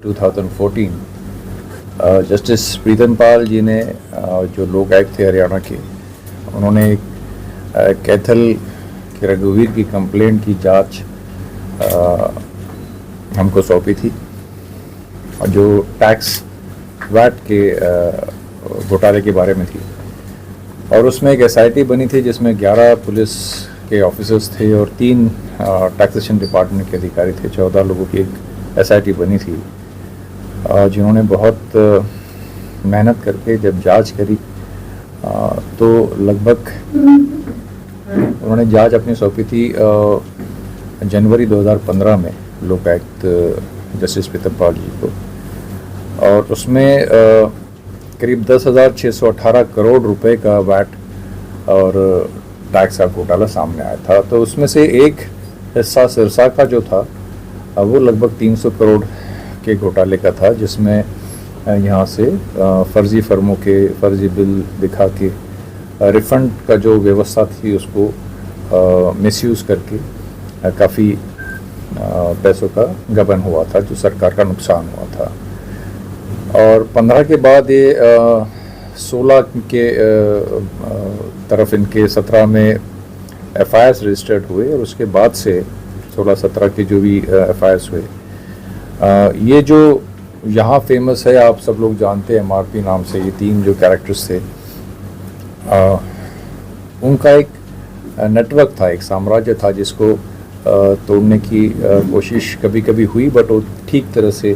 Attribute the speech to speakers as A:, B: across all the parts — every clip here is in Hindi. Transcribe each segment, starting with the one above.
A: 2014 जस्टिस प्रीतम पाल जी ने जो लोक आयुक्त थे हरियाणा के, उन्होंने कैथल के रघुवीर की कंप्लेंट की जांच हमको सौंपी थी, और जो टैक्स वैट के घोटाले के बारे में थी। और उसमें एक एसआईटी बनी थी जिसमें 11 पुलिस के ऑफिसर्स थे और 3 टैक्सेशन डिपार्टमेंट के अधिकारी थे। 14 लोगों की एक एसआईटी बनी थी, जिन्होंने बहुत मेहनत करके जब जांच करी तो लगभग उन्होंने जांच अपनी सौंपी थी जनवरी 2015 में लोकायुक्त जस्टिस प्रीतम पाल जी को, और उसमें करीब 10,618 करोड़ रुपए का वैट और टैक्स का घोटाला सामने आया था। तो उसमें से एक हिस्सा सिरसा का जो था वो लगभग 300 करोड़ के घोटाले का था, जिसमें यहाँ से फर्जी फर्मों के फर्जी बिल दिखा के रिफंड का जो व्यवस्था थी उसको मिसयूज़ करके काफ़ी पैसों का गबन हुआ था, जो सरकार का नुकसान हुआ था। और 15 के बाद ये 16 के तरफ इनके 17 में एफआईआर रजिस्टर्ड हुए, और उसके बाद से 16-17 के जो भी एफआईआर हुए, ये जो यहाँ फेमस है, आप सब लोग जानते हैं एमआरपी नाम से, ये 3 जो कैरेक्टर्स थे, उनका एक नेटवर्क था, एक साम्राज्य था जिसको तोड़ने की कोशिश कभी कभी हुई, बट वो ठीक तरह से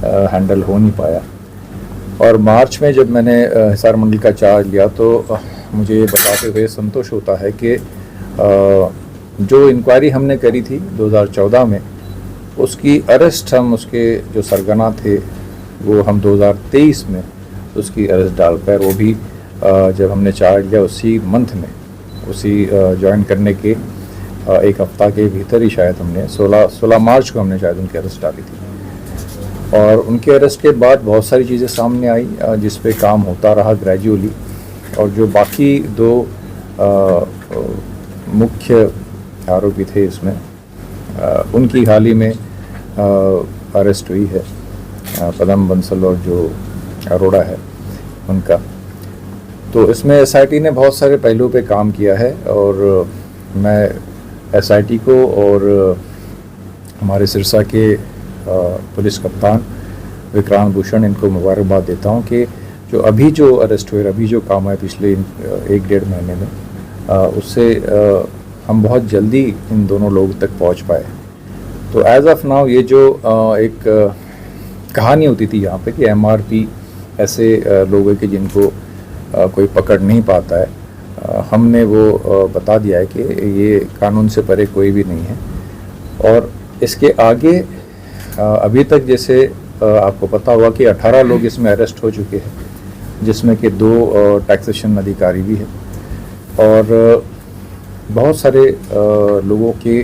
A: हैंडल हो नहीं पाया। और मार्च में जब मैंने हिसार मंडल का चार्ज लिया तो मुझे ये बताते हुए संतोष होता है कि जो इंक्वायरी हमने करी थी 2014 में, उसकी अरेस्ट हम उसके जो सरगना थे वो हम 2023 में उसकी अरेस्ट डाल पाए। वो भी जब हमने चार्ज लिया उसी मंथ में, उसी ज्वाइन करने के एक हफ्ता के भीतर ही शायद हमने 16 मार्च को हमने शायद उनकी अरेस्ट डाली थी। और उनके अरेस्ट के बाद बहुत सारी चीज़ें सामने आई जिस पे काम होता रहा ग्रेजुअली, और जो बाकी 2 मुख्य आरोपी थे इसमें, उनकी हाल ही में अरेस्ट हुई है, पदम बंसल और जो अरोड़ा है उनका। तो इसमें एसआईटी ने बहुत सारे पहलुओं पे काम किया है, और मैं एसआईटी को और हमारे सिरसा के पुलिस कप्तान विक्रांत भूषण, इनको मुबारकबाद देता हूँ कि जो अभी जो अरेस्ट हुए, अभी जो काम है पिछले 1-1.5 महीने में, उससे हम बहुत जल्दी इन दोनों लोगों तक पहुँच पाए। तो एज ऑफ नाउ ये जो एक कहानी होती थी यहाँ पे कि एमआरपी ऐसे लोगों के जिनको कोई पकड़ नहीं पाता है, हमने वो बता दिया है कि ये कानून से परे कोई भी नहीं है। और इसके आगे अभी तक जैसे आपको पता होगा कि 18 लोग इसमें अरेस्ट हो चुके हैं, जिसमें कि 2 टैक्सेशन अधिकारी भी हैं, और बहुत सारे लोगों के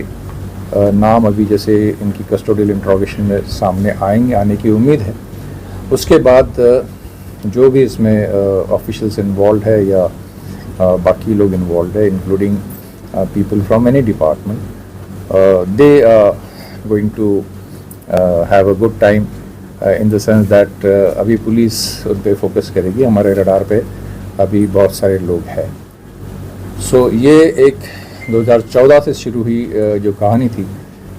A: नाम अभी जैसे इनकी कस्टोडियल इंट्रोगेशन में सामने आएंगे, आने की उम्मीद है। उसके बाद जो भी इसमें ऑफिशियल्स इन्वॉल्व है या बाकी लोग इन्वॉल्व है, including people from any department, they are going to have a good time in the sense that अभी पुलिस उन पे फोकस करेगी, हमारे रडार पे अभी बहुत सारे लोग हैं। सो ये एक 2014 से शुरू हुई जो कहानी थी,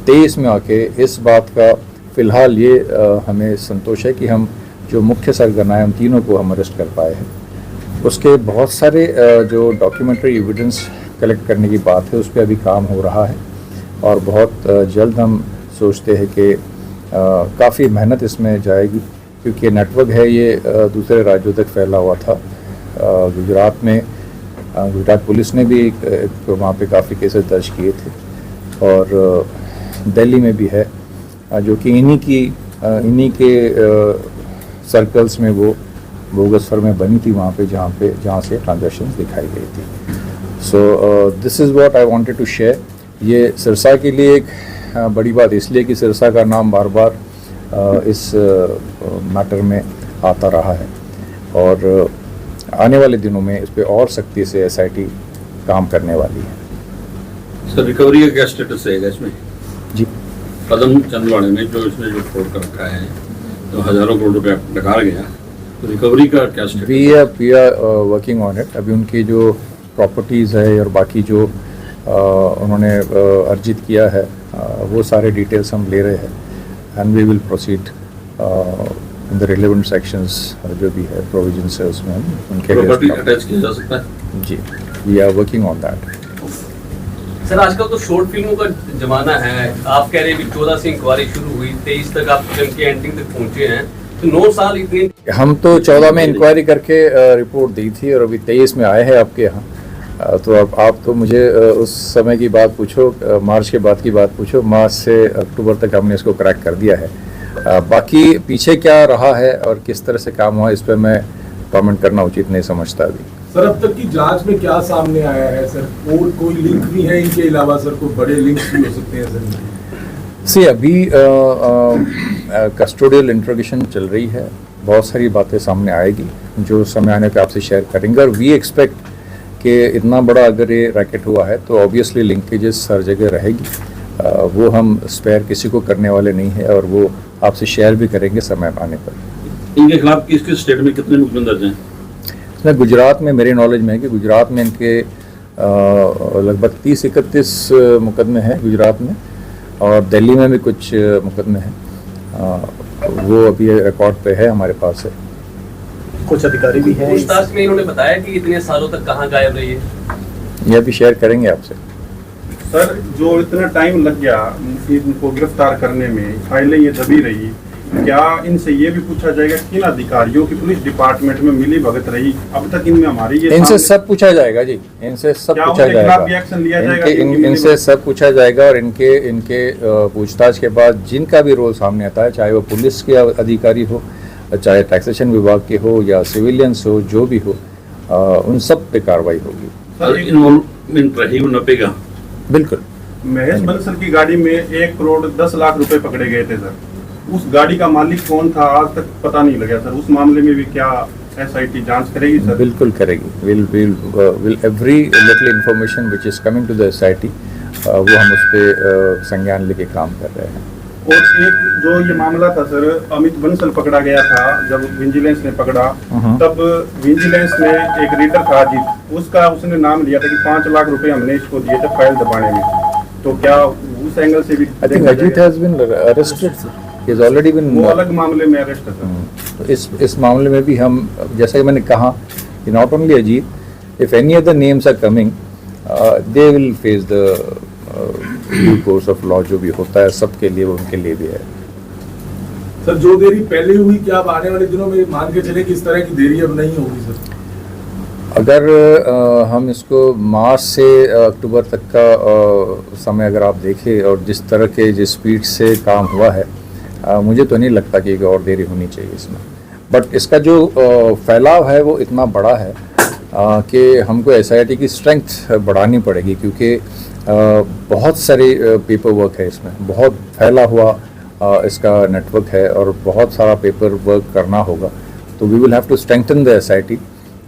A: 23 में आके इस बात का फ़िलहाल ये हमें संतोष है कि हम जो मुख्य सरगना है उन तीनों को हम अरेस्ट कर पाए हैं। उसके बहुत सारे जो डॉक्यूमेंट्री एविडेंस कलेक्ट करने की बात है, उस पर अभी काम हो रहा है, और बहुत जल्द हम सोचते हैं कि काफ़ी मेहनत इसमें जाएगी, क्योंकि नेटवर्क है ये दूसरे राज्यों तक फैला हुआ था। गुजरात में गुजरात पुलिस ने भी वहाँ पे काफ़ी केसेस दर्ज किए थे, और दिल्ली में भी है, जो कि इन्हीं के सर्कल्स में वो बोगस फर्में बनी थी वहाँ पे, जहाँ से ट्रांजैक्शंस दिखाई गई थी। So this is what I wanted to share. ये सिरसा के लिए एक बड़ी बात इसलिए कि सिरसा का नाम बार बार इस मैटर में आता रहा है, और आने वाले दिनों में इस पर और सख्ती से एसआईटी काम करने वाली है।
B: सर, रिकवरी का क्या स्टेटस रहेगा इसमें?
A: जी,
B: कदम चंदवाड़े में जो इसने जो फोड़ कर रखा है, तो हजारों करोड़ रुपया डका गया, तो रिकवरी का क्या status?
A: We are working on it. अभी उनकी जो प्रॉपर्टीज़ है और बाकी जो उन्होंने अर्जित किया है वो सारे डिटेल्स हम ले रहे हैं, and we will proceed in the relevant sections. जो भी है प्रोविजंस है उसमें हम उनके
B: प्रॉपर्टी अटैच किया जा सकता है।
A: जी, we are working on that.
C: Sir आजकल तो शॉर्ट फिल्मों का जमाना है, आप कह रहे हैं 14 से इंक्वायरी शुरू हुई, 23 तक आप फिल्म के एंडिंग तक पहुंचे हैं, तो 9 साल इतनी।
A: हम तो 14 में इंक्वायरी करके रिपोर्ट दी थी और अभी 23 में आए हैं आपके यहाँ। तो अब आप तो मुझे उस समय की बात पूछो, मार्च के बाद की बात पूछो। मार्च से अक्टूबर तक हमने इसको क्रैक कर दिया है। बाकी पीछे क्या रहा है और किस तरह से काम हुआ, इस पर मैं कमेंट करना उचित नहीं समझता अभी।
D: सर अब तक की जांच में क्या सामने आया है सर? और कोई लिंक भी है इनके अलावा सर? कोई बड़े लिंक्स भी हो सकते हैं सर?
A: सी अभी कस्टोडियल इंट्रोगेशन चल रही है, बहुत सारी बातें सामने आएगी जो समय आने पे आपसे शेयर करेंगे। और वी एक्सपेक्ट कि इतना बड़ा अगर ये रैकेट हुआ है तो ऑब्वियसली लिंकेजेस हर जगह रहेगी, वो हम स्पेयर किसी को करने वाले नहीं है और वो आपसे शेयर भी करेंगे समय आने पर।
B: इनके खिलाफ किस किस स्टेट में कितने मुकदमे दर्ज हैं?
A: इसमें गुजरात में मेरे नॉलेज में है कि गुजरात में इनके लगभग 30-31 मुकदमे हैं गुजरात में, और दिल्ली में भी कुछ मुकदमे हैं। वो अभी रिकॉर्ड पे है, हमारे पास है।
D: कुछ अधिकारी भी हैं।
C: पूछताछ में इन्होंने बताया कि इतने सालों तक कहाँ गायब रही है,
A: ये अभी शेयर करेंगे आपसे।
E: सर जो इतना टाइम लग गया इनको गिरफ्तार करने में, फाइलें ये दबी रही, क्या इनसे ये भी पूछा जाएगा किन अधिकारियों की पुलिस डिपार्टमेंट में मिली भगत रही अब तक? इनमें हमारी ये
A: इनसे सब पूछा जाएगा जी, इनसे सब पूछा जाएगा, इनसे सब पूछा जाएगा। और इनके पूछताछ के बाद जिनका भी रोल सामने आता है, चाहे वो पुलिस के अधिकारी हो, चाहे टैक्सेशन विभाग के हो या सिविलियंस हो, जो भी हो, उन सब पे कार्रवाई होगी।
B: सर इन्वॉल्वमेंट रही वो नपेगा?
A: बिल्कुल।
E: महेश बंसल की गाड़ी में 1 करोड़ 10 लाख रुपए पकड़े गए थे सर। उस गाड़ी का मालिक कौन था आज तक पता नहीं लगा सर। उस मामले में भी क्या एसआईटी जांच करेगी सर?
A: बिल्कुल करेगी। Will every little information which is coming to the SIT, वो हम उस पे संज्ञान लेके काम कर रहे हैं।
E: और एक जो ये मामला था सर, अमित बंसल पकड़ा गया था जब विजिलेंस ने पकड़ा, तब विजिलेंस में एक रीडर था अजीत, उसका उसने नाम लिया था कि 5 लाख रुपए हमने इसको दिए थे फाइल दबाने में। तो क्या उस एंगल से भी?
A: I think Ajit has been arrested, he has already been,
E: वो अलग मामले में अरेस्ट है सर।
A: तो इस मामले में भी हम, जैसा कि मैंने कहा कि not only Ajit, if any other names are coming they will face the due course of law. जो भी होता है सबके लिए, वो उनके लिए भी है।
D: सर जो देरी पहले हुई, क्या अब आने वाले दिनों में मान के चले कि इस तरह की देरी अब नहीं होगी सर?
A: अगर हम इसको मार्च से अक्टूबर तक का समय अगर आप देखें और जिस तरह के जिस स्पीड से काम हुआ है, मुझे तो नहीं लगता कि और देरी होनी चाहिए इसमें। बट इसका जो फैलाव है वो इतना बड़ा है कि हमको एसआईटी की स्ट्रेंथ बढ़ानी पड़ेगी, क्योंकि बहुत सारे पेपर वर्क है इसमें, बहुत फैला हुआ इसका नेटवर्क है और बहुत सारा पेपर वर्क करना होगा। तो we will have to strengthen the SIT,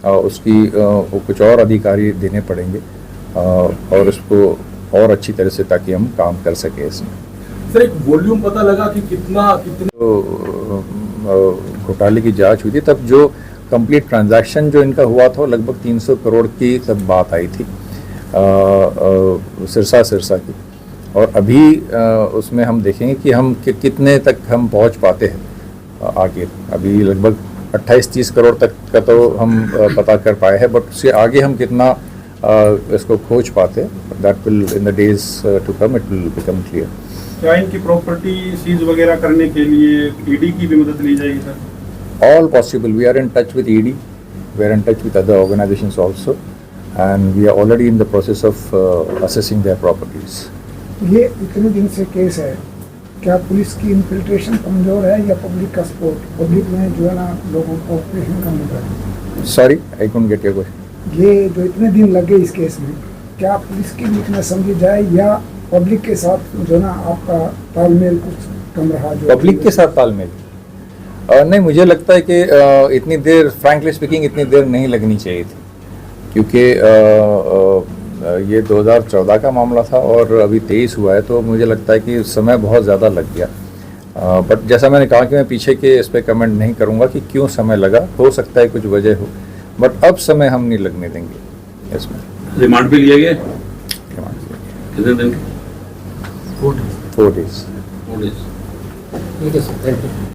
A: उसकी कुछ और अधिकारी देने पड़ेंगे और उसको और अच्छी तरह से, ताकि हम काम कर सकें इसमें।
D: सर एक वॉल्यूम पता लगा कि कितने
A: घोटाले की जांच हुई थी, तब जो कंप्लीट ट्रांजैक्शन जो इनका हुआ था लगभग 300 करोड़ की तब बात आई थी सिरसा की। और अभी उसमें हम देखेंगे कि हम कितने तक हम पहुंच पाते हैं आगे। अभी लगभग 28-30 करोड़ तक का तो हम पता कर पाए हैं, बट उससे आगे हम कितना इसको खोज पाते, that will in the days to come it will become clear.
E: क्या इनकी प्रॉपर्टी सीज वगैरह करने के लिए ईडी की भी मदद ली जाएगी sir?
A: All possible. We are in touch with ED. We are in touch with other organizations also, and we are already in the process of assessing their properties.
F: ये इतने दिन से केस है, क्या पुलिस की इन्फिल्ट्रेशन कमजोर है या पब्लिक का सपोर्ट? पब्लिक में जो है ना लोगों को ऑपरेशन कम हो रहा है।
A: Sorry, I couldn't get your question.
F: ये जो इतने दिन लगे इस केस में, क्या पुलिस की वीकनेस समझी जाए या पब्लिक के साथ जो ना आपका तालमेल कुछ कम रहा? जो
A: पब्लिक के साथ तालमेल नहीं, मुझे लगता है कि इतनी देर, फ्रैंकली स्पीकिंग, इतनी देर नहीं लगनी चाहिए थी, क्योंकि ये 2014 का मामला था और अभी 23 हुआ है, तो मुझे लगता है कि समय बहुत ज़्यादा लग गया। बट जैसा मैंने कहा कि मैं पीछे के इस पर कमेंट नहीं करूँगा कि क्यों समय लगा, हो सकता है कुछ वजह हो, बट अब समय हम नहीं लगने देंगे इसमें।
B: रिमांड पे लिया गया
A: रिमांड
B: कितने दिन?
A: 4 days।
B: 4 days।
G: ठीक है सर, थैंक यू।